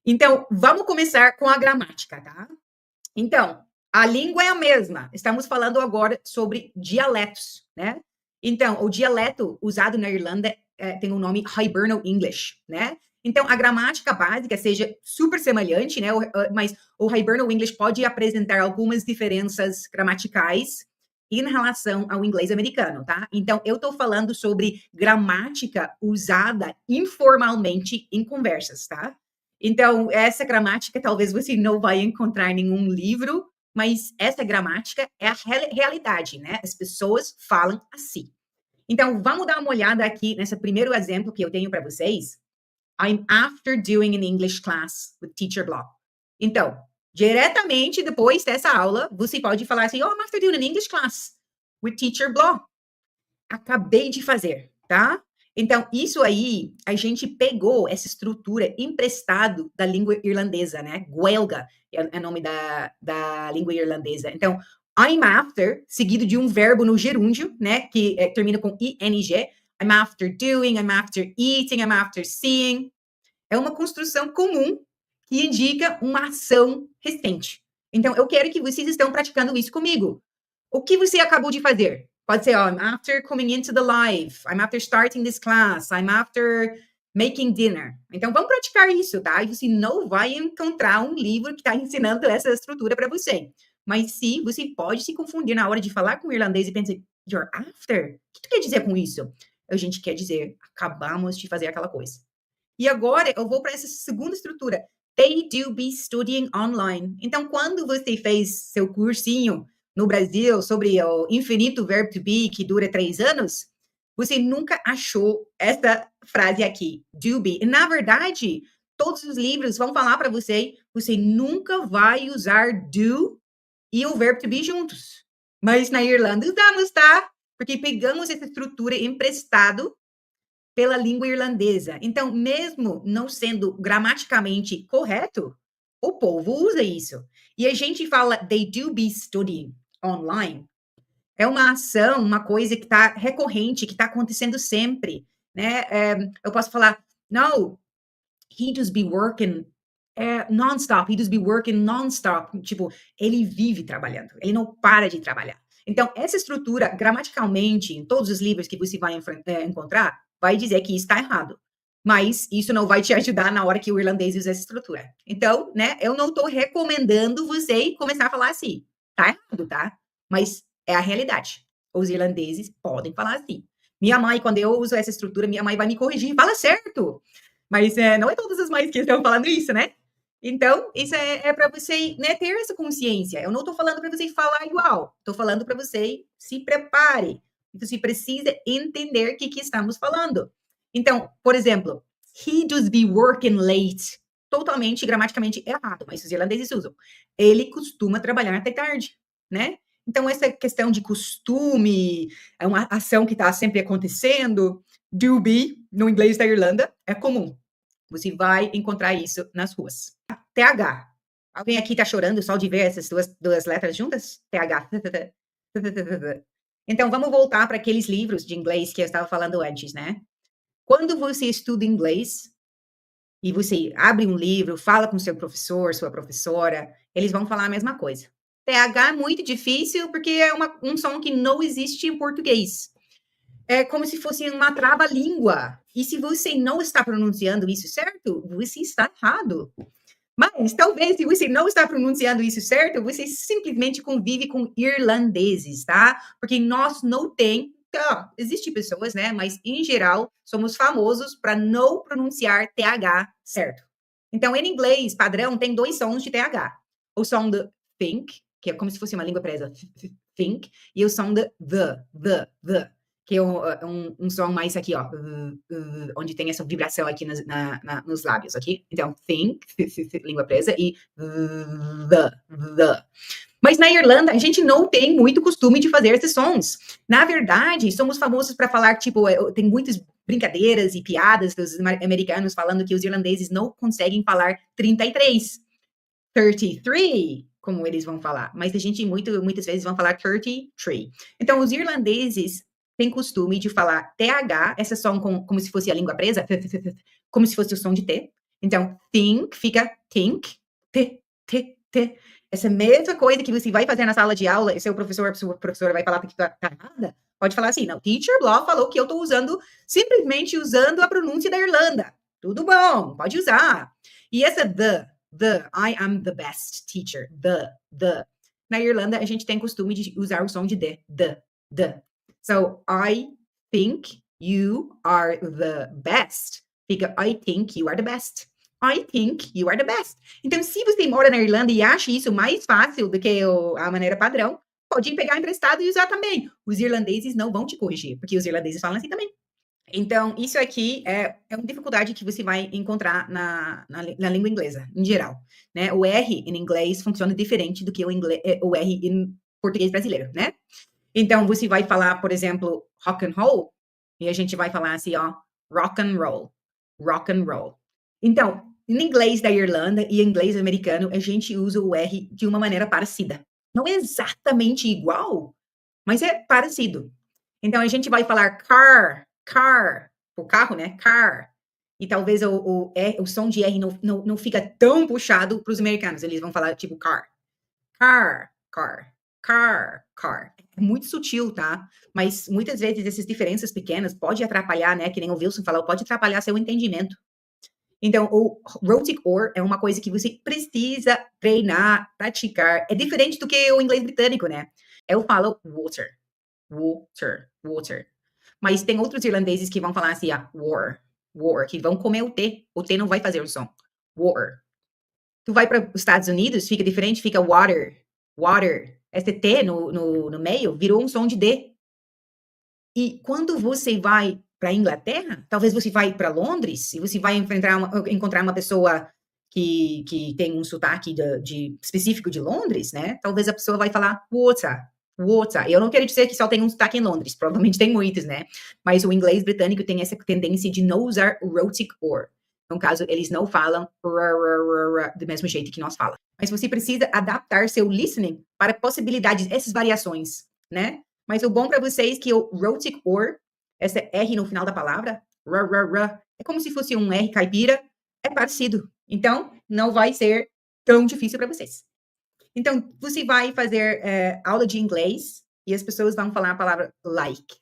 Então, vamos começar com a gramática, tá? Então, a língua é a mesma. Estamos falando agora sobre dialetos, né? Então, o dialeto usado na Irlanda tem o nome Hiberno English, né? Então, a gramática básica seja super semelhante, né? Mas o Hiberno English pode apresentar algumas diferenças gramaticais em relação ao inglês americano, tá? Então, eu estou falando sobre gramática usada informalmente em conversas, tá? Então, essa gramática talvez você não vai encontrar em nenhum livro, mas essa gramática é a realidade, né? As pessoas falam assim. Então, vamos dar uma olhada aqui nesse primeiro exemplo que eu tenho para vocês. I'm after doing an English class with Teacher Block. Então, diretamente depois dessa aula, você pode falar assim, oh, I'm after doing an English class with Teacher Block. Acabei de fazer, tá? Então, isso aí, a gente pegou essa estrutura emprestado da língua irlandesa, né? Gaeilge é o nome da língua irlandesa. Então, I'm after, seguido de um verbo no gerúndio, né? Que termina com ing. I'm after doing, I'm after eating, I'm after seeing. É uma construção comum que indica uma ação recente. Então, eu quero que vocês estão praticando isso comigo. O que você acabou de fazer? Pode ser, I'm after coming into the live. I'm after starting this class. I'm after making dinner. Então, vamos praticar isso, tá? E você não vai encontrar um livro que está ensinando essa estrutura para você. Mas sim, você pode se confundir na hora de falar com o irlandês e pensar, you're after? O que tu quer dizer com isso? A gente quer dizer, acabamos de fazer aquela coisa. E agora eu vou para essa segunda estrutura. They do be studying online. Então, quando você fez seu cursinho no Brasil sobre o infinito verbo to be, que dura 3 anos, você nunca achou essa frase aqui, do be. E, na verdade, todos os livros vão falar para você, você nunca vai usar do e o verbo to be juntos. Mas na Irlanda usamos, tá? Porque pegamos essa estrutura emprestado pela língua irlandesa. Então, mesmo não sendo gramaticalmente correto, o povo usa isso. E a gente fala, they do be studying online. É uma ação, uma coisa que está recorrente, que está acontecendo sempre, né? Eu posso falar, no, he does be working non-stop, he does be working non-stop. Tipo, ele vive trabalhando, ele não para de trabalhar. Então, essa estrutura, gramaticalmente, em todos os livros que você vai encontrar, vai dizer que isso está errado. Mas isso não vai te ajudar na hora que o irlandês usa essa estrutura. Então, né, eu não estou recomendando você começar a falar assim. Tá errado, tá? Mas é a realidade. Os irlandeses podem falar assim. Minha mãe, quando eu uso essa estrutura, minha mãe vai me corrigir. Fala certo! Mas não é todas as mães que estão falando isso, né? Então, isso é para você, né, ter essa consciência. Eu não estou falando para você falar igual. Estou falando para você se prepare. Você precisa entender o que estamos falando. Então, por exemplo, he does be working late. Totalmente gramaticamente errado, mas os irlandeses usam. Ele costuma trabalhar até tarde, né? Então, essa questão de costume, é uma ação que está sempre acontecendo. Do be, no inglês da Irlanda, é comum. Você vai encontrar isso nas ruas. TH. Alguém aqui está chorando só de ver essas duas letras juntas? TH. Então, vamos voltar para aqueles livros de inglês que eu estava falando antes, né? Quando você estuda inglês e você abre um livro, fala com seu professor, sua professora, eles vão falar a mesma coisa. TH é muito difícil porque é um som que não existe em português. É como se fosse uma trava-língua. E se você não está pronunciando isso certo, você está errado. Mas talvez, se você não está pronunciando isso certo, você simplesmente convive com irlandeses, tá? Porque nós não tem... Existem pessoas, né? Mas, em geral, somos famosos para não pronunciar TH certo. Então, em inglês, padrão, tem 2 sons de TH. O som do think, que é como se fosse uma língua presa, think, e o som do the. Que é um som mais aqui, ó, onde tem essa vibração aqui nos lábios, ok? Então, think, língua presa, e the. Mas na Irlanda, a gente não tem muito costume de fazer esses sons. Na verdade, somos famosos para falar, tipo, tem muitas brincadeiras e piadas dos americanos falando que os irlandeses não conseguem falar 33, como eles vão falar. Mas a gente muitas vezes vão falar 33. Então, os irlandeses tem costume de falar TH, essa som como se fosse a língua presa, como se fosse o som de T. Então, think fica think, t. Essa mesma coisa que você vai fazer na sala de aula e seu professor, sua professora vai falar que tá errada, pode falar assim, não, teacher Blah falou que eu tô usando, simplesmente usando a pronúncia da Irlanda. Tudo bom, pode usar. E essa I am the best teacher, the. Na Irlanda, a gente tem costume de usar o som de the. So, I think you are the best. Fica, I think you are the best. I think you are the best. Então, se você mora na Irlanda e acha isso mais fácil do que a maneira padrão, pode pegar emprestado e usar também. Os irlandeses não vão te corrigir, porque os irlandeses falam assim também. Então, isso aqui é uma dificuldade que você vai encontrar na língua inglesa, em geral. Né? O R em inglês funciona diferente do que o R em português brasileiro, né? Então, você vai falar, por exemplo, rock and roll, e a gente vai falar assim, ó, rock and roll, rock and roll. Então, em inglês da Irlanda e em inglês americano, a gente usa o R de uma maneira parecida. Não é exatamente igual, mas é parecido. Então, a gente vai falar car, o carro, né? Car. E talvez o som de R não fica tão puxado para os americanos. Eles vão falar tipo car. Car. É muito sutil, tá? Mas muitas vezes essas diferenças pequenas pode atrapalhar, né? Que nem o Wilson falou, pode atrapalhar seu entendimento. Então, o rhotic or é uma coisa que você precisa treinar, praticar. É diferente do que o inglês britânico, né? Eu falo water. Mas tem outros irlandeses que vão falar assim, war, que vão comer o T. O T não vai fazer o som. War. Tu vai para os Estados Unidos, fica diferente, fica water. Esse T no meio virou um som de D. E quando você vai para a Inglaterra, talvez você vai para Londres e você vai encontrar uma pessoa que tem um sotaque específico de Londres, né? Talvez a pessoa vai falar water. Eu não quero dizer que só tem um sotaque em Londres, provavelmente tem muitos, né? Mas o inglês britânico tem essa tendência de não usar rhotic or. No caso, eles não falam do mesmo jeito que nós falamos. Mas você precisa adaptar seu listening para possibilidades, essas variações, né? Mas o bom para vocês é que o rhotic or, essa R no final da palavra, é como se fosse um R caipira, é parecido. Então, não vai ser tão difícil para vocês. Então, você vai fazer aula de inglês e as pessoas vão falar a palavra like,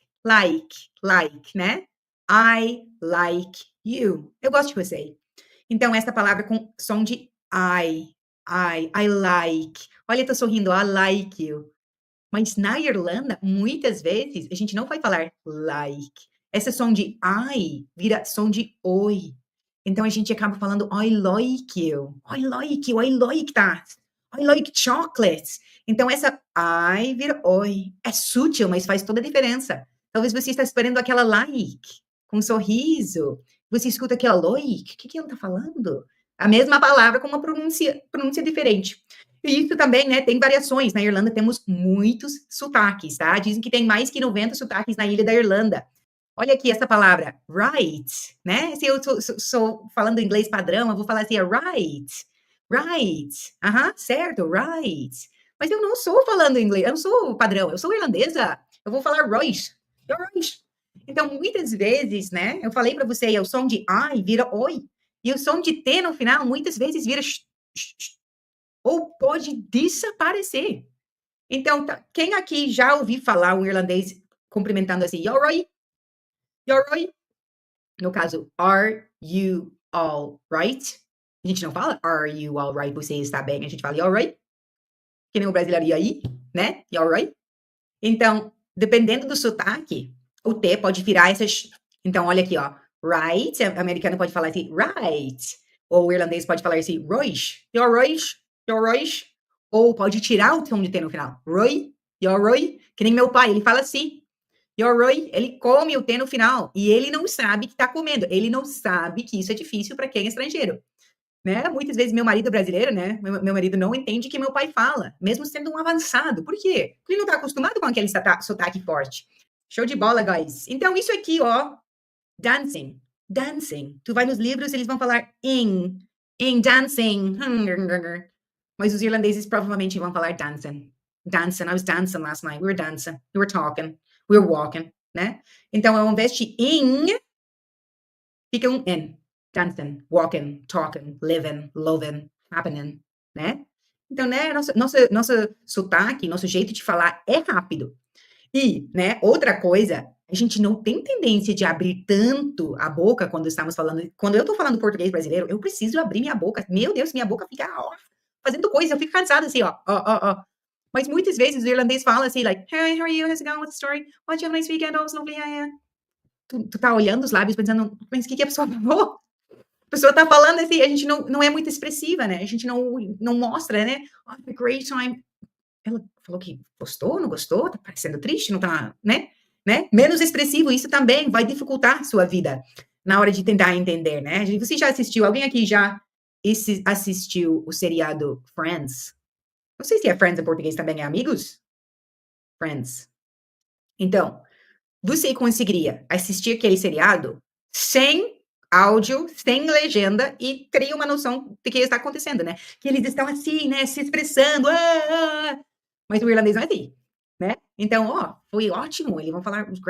né? I like you. Eu gosto de você. Então, essa palavra com som de I like. Olha, eu tô sorrindo, I like you. Mas na Irlanda, muitas vezes, a gente não vai falar like. Esse som de I vira som de oi. Então, a gente acaba falando I like you. I like that. I like chocolates. Então, essa I vira oi. É sutil, mas faz toda a diferença. Talvez você está esperando aquela like, com um sorriso. Você escuta aquela like. O que ela está falando? A mesma palavra com uma pronúncia diferente. E isso também, né, tem variações. Na Irlanda temos muitos sotaques, tá? Dizem que tem mais que 90 sotaques na ilha da Irlanda. Olha aqui essa palavra, right, né? Se eu sou falando inglês padrão, eu vou falar assim, right. Certo, right. Mas eu não sou falando inglês, eu não sou padrão, eu sou irlandesa. Eu vou falar right. Então, muitas vezes, né, eu falei para você, o som de I vira oi. E o som de T no final, muitas vezes vira ou pode desaparecer. Então, quem aqui já ouviu falar um irlandês cumprimentando assim, you're right? No caso, are you all right? A gente não fala, are you all right? Você está bem? A gente fala, you're right? Que nem o brasileiro, e aí? Né? You're right? Então, dependendo do sotaque, o T pode virar essas... Então, olha aqui, ó. Right, o americano pode falar assim, right. Ou o irlandês pode falar assim, right. You're right. Ou pode tirar o som de T no final. Roy, you're right. Que nem meu pai, ele fala assim. You're right. Ele come o T no final. E ele não sabe que tá comendo. Ele não sabe que isso é difícil para quem é estrangeiro. Né? Muitas vezes meu marido brasileiro, né? Meu marido não entende que meu pai fala, mesmo sendo um avançado. Por quê? Porque ele não tá acostumado com aquele sotaque forte. Show de bola, guys. Então, isso aqui, ó, dancing. Tu vai nos livros, eles vão falar in dancing. Mas os irlandeses provavelmente vão falar dancing. I was dancing last night. We were dancing. We were talking. We were walking, né? Então, ao invés de in, fica um in. dancing, walking, talking, living, loving, happening, né? Então, né, nosso sotaque, nosso jeito de falar é rápido. E, né, outra coisa, a gente não tem tendência de abrir tanto a boca quando estamos falando. Quando eu tô falando português brasileiro, eu preciso abrir minha boca. Meu Deus, minha boca fica ó, fazendo coisa, eu fico cansada assim, ó. Mas muitas vezes o irlandês fala assim, like, hey, how are you? How's it going? What's the story? Oh, did you have a nice weekend? Oh, it's lovely. Yeah, yeah. Tu tá olhando os lábios pensando, mas o que a pessoa falou? A pessoa tá falando assim, a gente não é muito expressiva, né? A gente não mostra, né? Oh, have a great time. Ela falou que gostou, não gostou, tá parecendo triste, não tá, né? Menos expressivo, isso também vai dificultar a sua vida na hora de tentar entender, né? Você já assistiu, alguém aqui já assistiu o seriado Friends? Não sei se é Friends em português também, é Amigos? Friends. Então, você conseguiria assistir aquele seriado sem áudio, sem legenda e teria uma noção do que está acontecendo, né? Que eles estão assim, né, se expressando, mas o irlandês não é assim, né? Então, ó, foi ótimo, eles vão falar, it was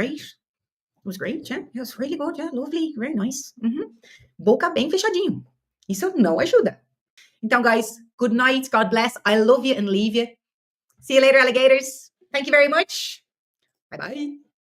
great, yeah, it was really good, yeah, lovely, very nice. Uhum. Boca bem fechadinho. Isso não ajuda. Então, guys, good night, God bless, I love you and leave you. See you later, alligators. Thank you very much. Bye-bye.